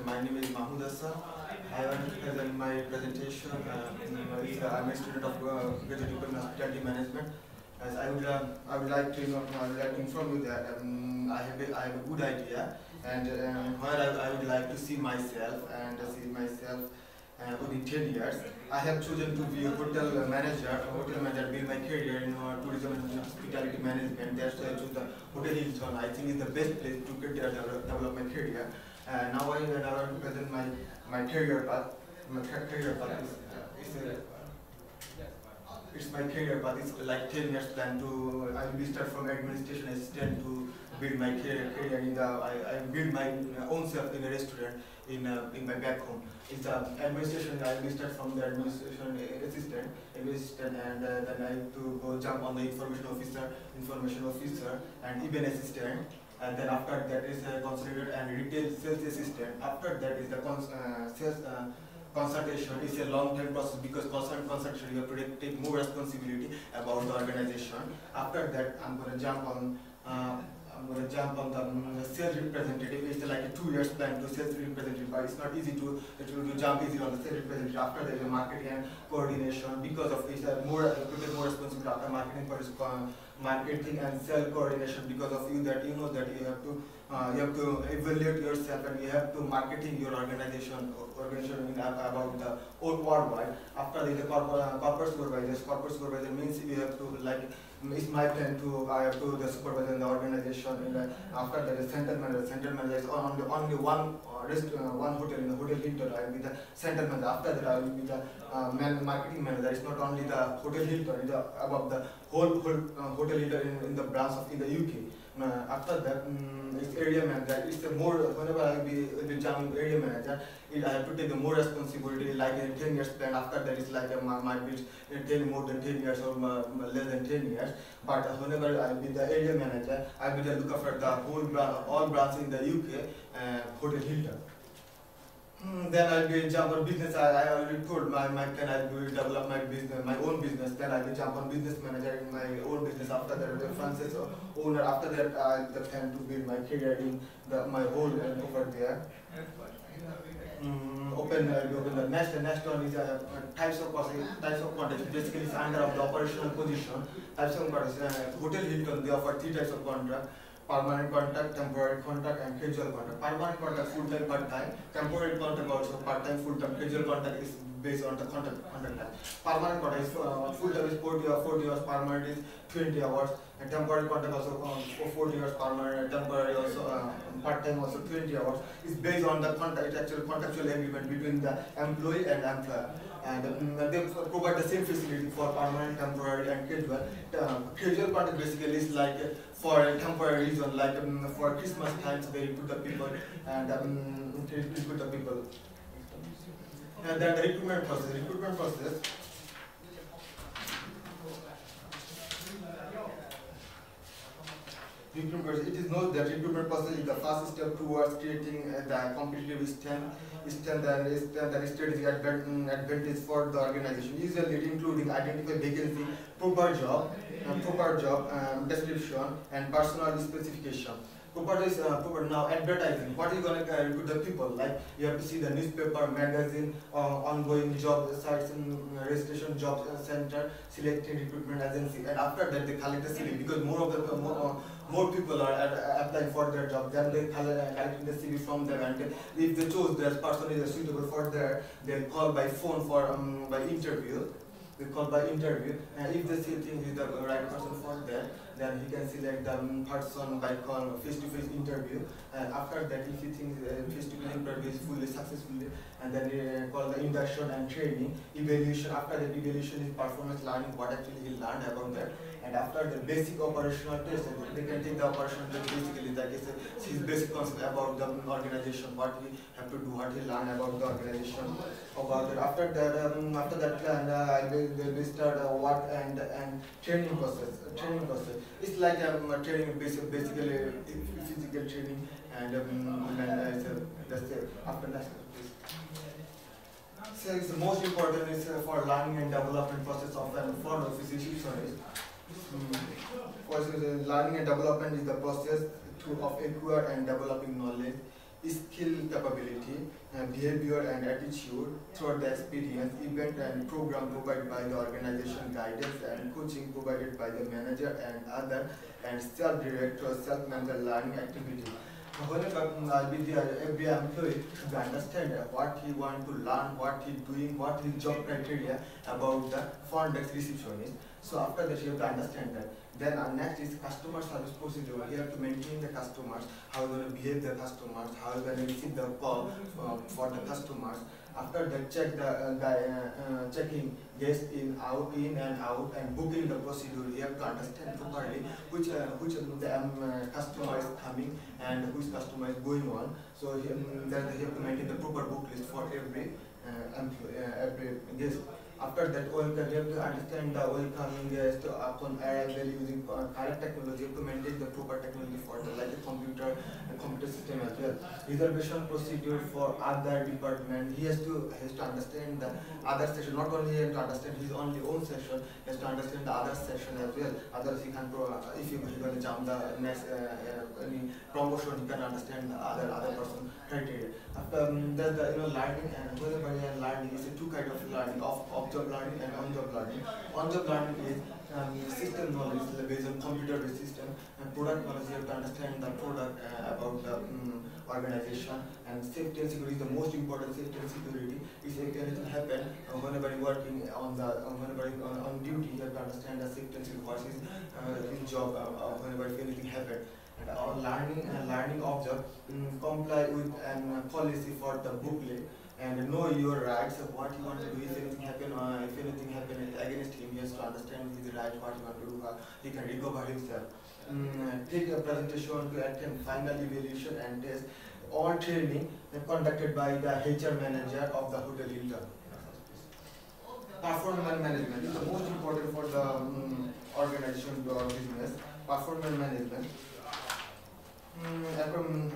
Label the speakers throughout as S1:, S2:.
S1: My name is Mahmoud Hassan. I want to present my presentation. I'm a student of graduate diploma in hospitality management. As I would like to inform you that I have a good idea, and where I would like to see myself within 10 years. I have chosen to be a hotel manager, build my career in tourism and hospitality management. That's why I chose the Hotel Hilton. I think it's the best place to develop my career. Now I want to present my career path. My career path it's my career path. It's like 10 years plan to. I will start from administration assistant to build my career in the. I build my own self in a restaurant in my back home. It's administration. I will start from the administration assistant, and then I have to go jump on the information officer, and even assistant. And then after that is a consultant and retail sales assistant. After that is the sales consultation. Is a long-term process because consultation you have to take more responsibility about the organization. After that, I'm going to jump on the sales representative. It's like a 2 years plan to sales representative, but it's not easy to jump easily on the sales representative. After that, the marketing and coordination, because of it's more responsibility after marketing and sales coordination, because of you that you know that you have to evaluate yourself and you have to marketing your organization about the whole worldwide. After the corporate supervisor. Corporate supervisor means you have to it's my plan to I have to the supervisor in the organization. After that, the center manager. Center manager is only one hotel in the Hotel Hilton. I will be the center manager. After that, I will be the marketing manager. It's not only the Hotel Hilton. It's above the whole Hotel Hilton in the branch in the UK. After that, it's area manager. It's more whenever I will be jumping area manager, I have to take the more responsibility, like a 10 years plan. After that, it's like might be more than 10 years or less than 10 years. But whenever I will be the area manager, I will look after the all branches in the UK Hotel Hilton. Then I will jump on business. I already told my plan. I will develop my own business. Then I will jump on business manager in my own business. After that, the franchise owner. After that, I have the plan to build my career in my whole over there. Open the next one is types of contracts. Basically, it's under of the operational position. Types of contracts. Hotel Hilton, they offer 3 types of contract: permanent contract, temporary contract, and casual contract. Permanent contract, full-time, part-time. Temporary contract also part-time, full-time. Casual contract is based on the contract type. Permanent contract is full-time is 40 hours, permanent is 20 hours, and temporary contract also 40 hours, permanent, temporary also part-time also 20 hours. It's based on the contractual agreement between the employee and employer. And they provide the same facility for permanent, temporary, and casual. Casual contract basically is like for a temporary reason, like for Christmas times they recruit the people and recruit the people. And then the recruitment process. It is known that recruitment process is the first step towards creating the competitive strength and strategic advantage for the organization. Usually, including identify vacancy, proper job description, and personal specification. Proper now advertising. What are you going to recruit the people? Like you have to see the newspaper, magazine, ongoing job sites, registration, job center, selecting recruitment agency, and after that they collect the CV because more people are applying for their job. Then they collect the CV from them, and if they choose that person is suitable for their, they call by phone for by interview. They call by interview, and if they see think is the right person for that, then he can select the person by call face-to-face interview. And after that, if he thinks face-to-face interview is fully successfully, and then they call the induction and training, evaluation. After that, evaluation is performance learning, what actually he learned about that. And after the basic operational test, they can take the operational test. Basically, that is his basic concept about the organization, what he have to do, what he learn about the organization. About that. After that, they will start work and training process. It's like training basically physical training and that's it. After that. So it's the most important is for learning and development process of an front office institution. Learning and development is the process of acquire and developing knowledge, skill, capability, behavior and attitude throughout the experience, event and program provided by the organization, guidance and coaching provided by the manager and other, and self-direct or self-mental learning activity. Whenever I'll be there, every employee to understand what he want to learn, what he doing, what his job criteria about the front desk receptionist. So after that, you have to understand that. Then next is customer service procedure. You have to maintain the customers, how you going to behave the customers, how you going to receive the call for the customers. After that, check the checking guests in and out, and booking the procedure. You have to understand properly which customer is coming and which customer is going on. So then you have to maintain the proper book list for every every guest. After that, you have to understand the welcoming guest upon arrival using correct technology. You have to maintain the proper technology for the like a computer system as well. Reservation procedure for other department. He has to understand the other section. Not only he has to understand his only own section, he has to understand the other section as well. Otherwise, he can if he going to jump the next any promotion, he can understand the other person criteria. After there's the learning, and whenever you are learning, is two kind of learning of job learning and on-job learning. On-job learning is system knowledge based on computer-based system, and product knowledge. You have to understand the product about the organization, and safety and security is the most important. Safety and security is if anything happen whenever you working on the whenever on duty, you have to understand the safety and security. What is his job whenever if anything happen. And our learning of the comply with policy for the booklet, and know your rights of what you want to do. If anything happen against him, he has to understand his right, what he want to do, he can recover himself. Take a presentation to attend final evaluation and test or training conducted by the HR manager of the hotel Hilton. Performance management is the most important for the organization or business. Performance management.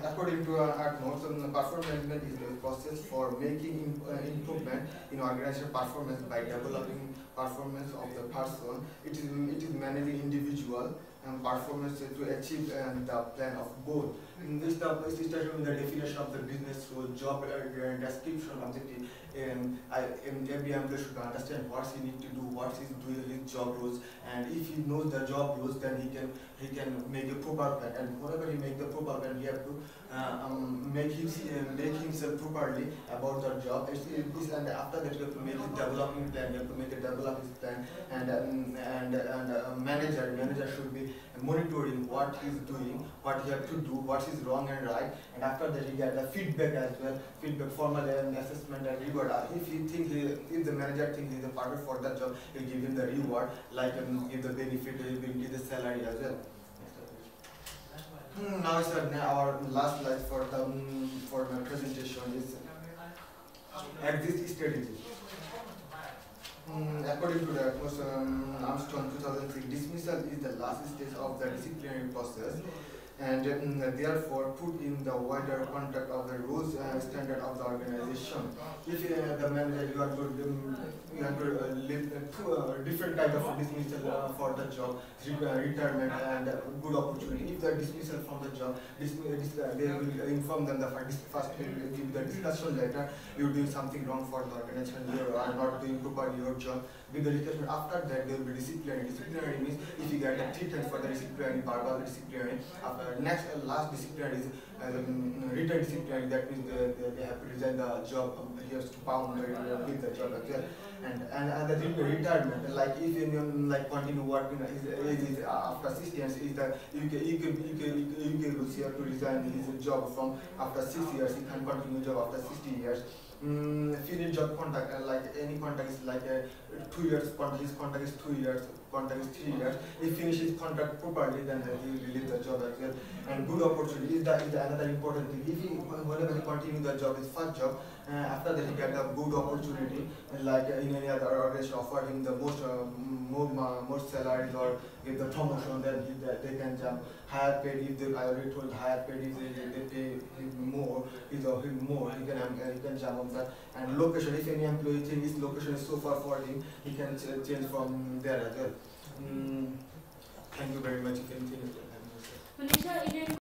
S1: According to ACNOR, performance management is the process for making improvement in organizational performance by developing performance of the person. It is managing individual performance to achieve the plan of goal. This is starting with the definition of the business role, job description, objective. Every employee should understand what he needs to do, what he's doing, his job roles, and if he knows the job roles, then he can make a proper plan. And whenever he make the proper plan, he have to make himself properly about the job. And after that, you have to make his development plan. You have to develop his plan, and manager should be monitoring what he's doing, what he have to do, what is wrong and right. And after that, he get the feedback as well, feedback, formal assessment and reward. If the manager thinks he's a perfect for that job, he'll give him the reward, like give the benefit, he'll give the salary as well. Now is our last slide for my presentation is exit strategy. According to the Armstrong 2006, dismissal is the last stage of the disciplinary process, and therefore put in the wider context of the rules and standard of the organization. If the manager you have to live different type of dismissal for the job, retirement and good opportunity. If the dismissal from the job, they will inform them that first will give the discussion letter. You doing something wrong for the organization. You are not doing properly your job. With the discussion after that, there will be disciplinary. Disciplinary means if you get a 3 times for the disciplinary, verbal disciplinary. After last disciplinary is written disciplinary. That means they have to resign the job. He has to pound leave the job as well. And the retirement, like if you continue working, his age is after 60 years, is the UK rules. He have to resign his job from after 6 years. He can continue job after 60 years. Finish job contract, like any contract is like 2 years. His contract is 2 years. Contract is 3 years. If he finishes his contract properly, then he will leave the job as well. And good opportunity is another important thing. If he whenever he continue the job, his first job, after that he get a good opportunity, like in any other organization offer him the more salaries or give the promotion, then they can jump higher paid. If they, I already told, higher paid, if they pay him more, he can jump on that. And location, if any employee thinks his location is so far for him, he can change from there as well. Thank you very much. If anything,